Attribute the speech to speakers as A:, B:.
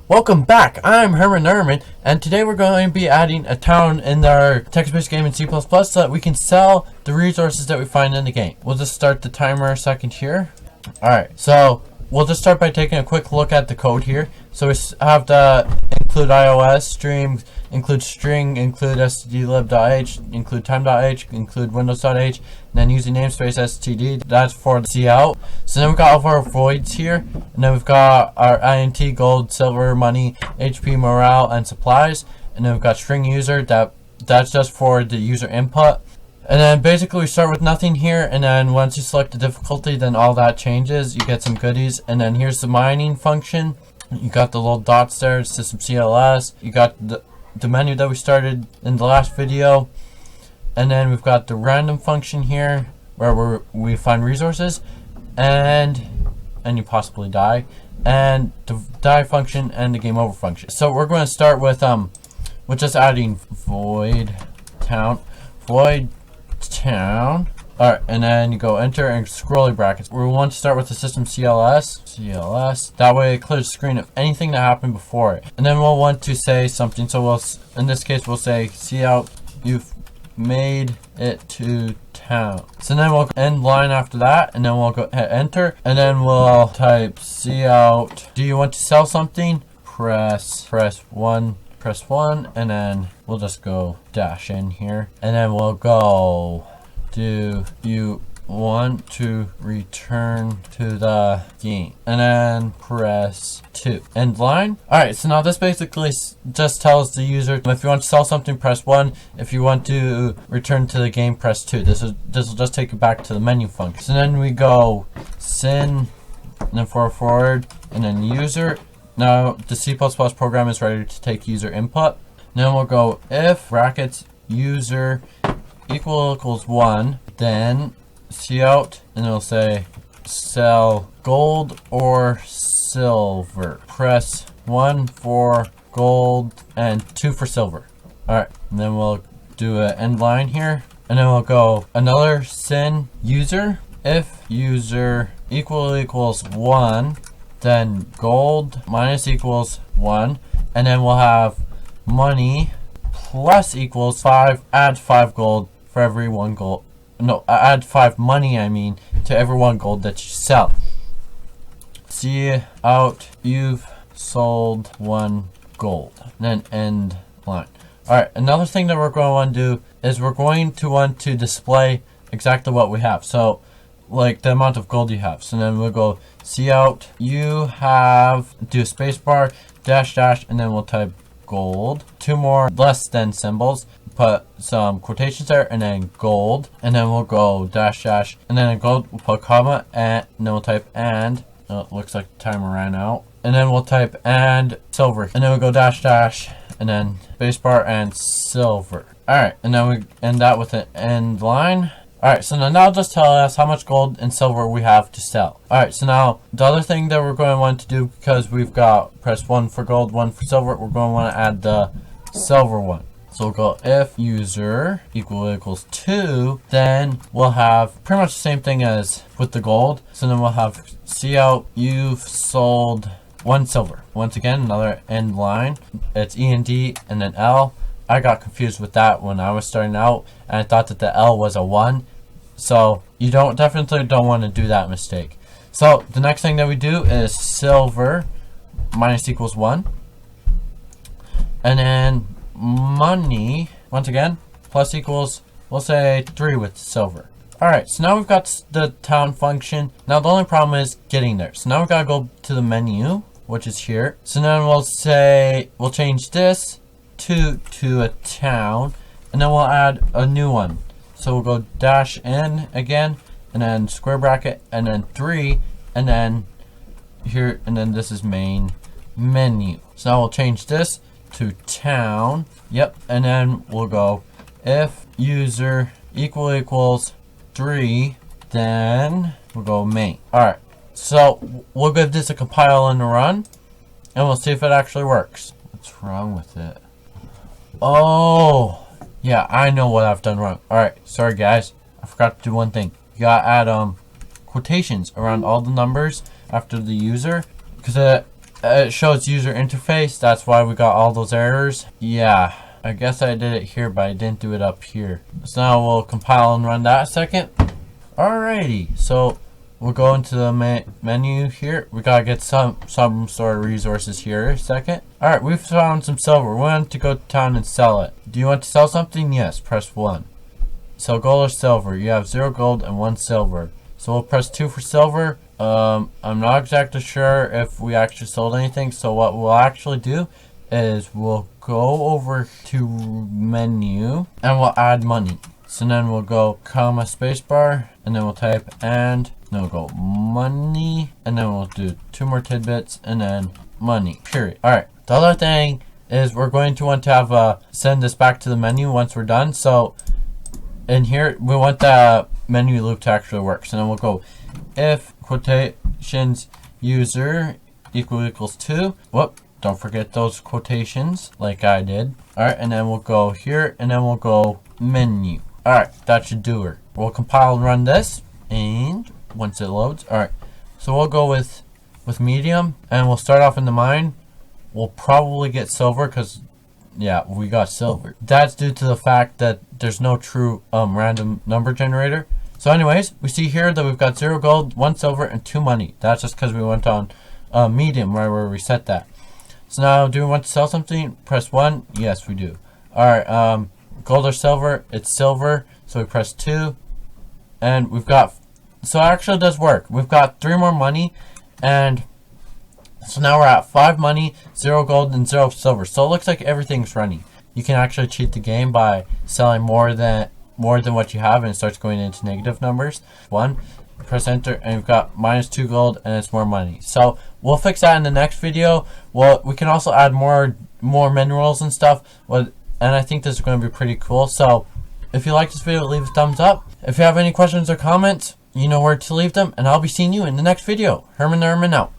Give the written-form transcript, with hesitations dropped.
A: Welcome back. I'm Herman the Ermine, and today we're going to be adding a town in our text-based game in C++ so that we can sell the resources that we find in the game. We'll just start the timer a second here. Alright, so we'll just start by taking a quick look at the code here. So we have the include iOS, stream, include string, include stdlib.h, include time.h, include windows.h, and then using namespace std, that's for the cout. So then we've got all of our voids here, and then we've got our int, gold, silver, money, HP, morale, and supplies, and then we've got string user, that's just for the user input. And then basically we start with nothing here, and then once you select the difficulty, then all that changes. You get some goodies, and then here's the mining function. You got the little dots there, system CLS. You got the menu that we started in the last video, and then we've got the random function here where we find resources, and you possibly die, and the die function and the game over function. So we're going to start with just adding void town. Alright, and then you go enter and scrolly brackets. We want to start with the system CLS. That way it clears the screen of anything that happened before it. And then we'll want to say something. So we'll, in this case, we'll say cout, you've made it to town. So then we'll end line after that, and then we'll go hit enter, and then we'll type cout. Do you want to sell something? Press 1, and then we'll just go dash in here, and then we'll go, do you want to return to the game, and then press 2, end line. Alright, so now this basically just tells the user if you want to sell something, press 1. If you want to return to the game, press 2. This will just take you back to the menu function. So then we go sin, and then forward, and then user. Now the C++ program is ready to take user input. Then we'll go if brackets user equals 1, then cout, and it'll say sell gold or silver. Press 1 for gold and 2 for silver. Alright, and then we'll do an end line here, and then we'll go another sin user if user equals 1, then gold minus equals 1, and then we'll have money plus equals 5, add 5 gold for every 1 gold. No, add 5 money, to every 1 gold that you sell. Cout, you've sold 1 gold. And then end line. Alright, another thing that we're going to want to do is we're going to want to display exactly what we have. So, like the amount of gold you have. So then we'll go cout, you have, do a spacebar, dash, and then we'll type gold. 2 more less than symbols. Put some quotations there, and then gold, and then we'll go dash, and then a gold, we'll put comma, and then we'll type and. Oh, it looks like the timer ran out. And then we'll type and silver, and then we'll go dash, and then spacebar and silver. Alright, and then we end that with an end line. Alright, so now it'll just tell us how much gold and silver we have to sell. Alright, so now the other thing that we're going to want to do, because we've got press 1 for gold, 1 for silver, we're going to want to add the silver one. So we'll go if user equals 2, then we'll have pretty much the same thing as with the gold. So then we'll have cout, you've sold 1 silver. Once again, another end line. It's E and D and then L. I got confused with that when I was starting out, and I thought that the L was a 1. So you definitely don't want to do that mistake. So the next thing that we do is silver minus equals 1, and then money, once again, plus equals, we'll say 3 with silver. Alright, so now we've got the town function. Now the only problem is getting there. So now we've got to go to the menu, which is here. So then we'll change this to a town, and then we'll add a new one. So we'll go dash in again, and then square bracket, and then 3, and then here, and then this is main menu. So now we'll change this to town. Yep, and then we'll go if user equals 3, then we'll go main. Alright, so we'll give this a compile and a run, and we'll see if it actually works. What's wrong with it? Oh, yeah, I know what I've done wrong. Alright, sorry guys, I forgot to do one thing. You gotta add quotations around all the numbers after the user, because it shows user interface. That's why we got all those errors. Yeah, I guess I did it here, but I didn't do it up here. So now we'll compile and run that a second. Alrighty, so we'll go into the menu here. We gotta get some sort of resources here a second. Alright, we've found some silver. We want to go to town and sell it. Do you want to sell something? Yes, press 1. So gold or silver? You have 0 gold and 1 silver. So we'll press 2 for silver. I'm not exactly sure if we actually sold anything. So what we'll actually do is we'll go over to menu and we'll add money. So then we'll go comma spacebar and then we'll type and then we'll go money and then we'll do 2 more tidbits and then money, period. Alright, the other thing is we're going to want to have send this back to the menu once we're done. So in here we want the menu loop to actually work. So then we'll go if quotations user equals 2. Whoop, don't forget those quotations like I did. Alright, and then we'll go here and then we'll go menu. Alright, that should do her. We'll compile and run this, and once it loads, alright. So we'll go with medium, and we'll start off in the mine. We'll probably get silver, because, yeah, we got silver. That's due to the fact that there's no true random number generator. So anyways, we see here that we've got 0 gold, 1 silver, and 2 money. That's just because we went on medium, right where we set that. So now, do we want to sell something? Press 1. Yes, we do. Alright, gold or silver? It's silver. So we press 2. And we've got... So it actually does work. We've got 3 more money. And so now we're at 5 money, 0 gold, and 0 silver. So it looks like everything's running. You can actually cheat the game by selling more than what you have, and it starts going into negative numbers. 1. Press enter, and we've got -2 gold, and it's more money. So we'll fix that in the next video. Well, we can also add more minerals and stuff. And I think this is going to be pretty cool. So if you like this video, leave a thumbs up. If you have any questions or comments, you know where to leave them, and I'll be seeing you in the next video. Herman the Ermine out.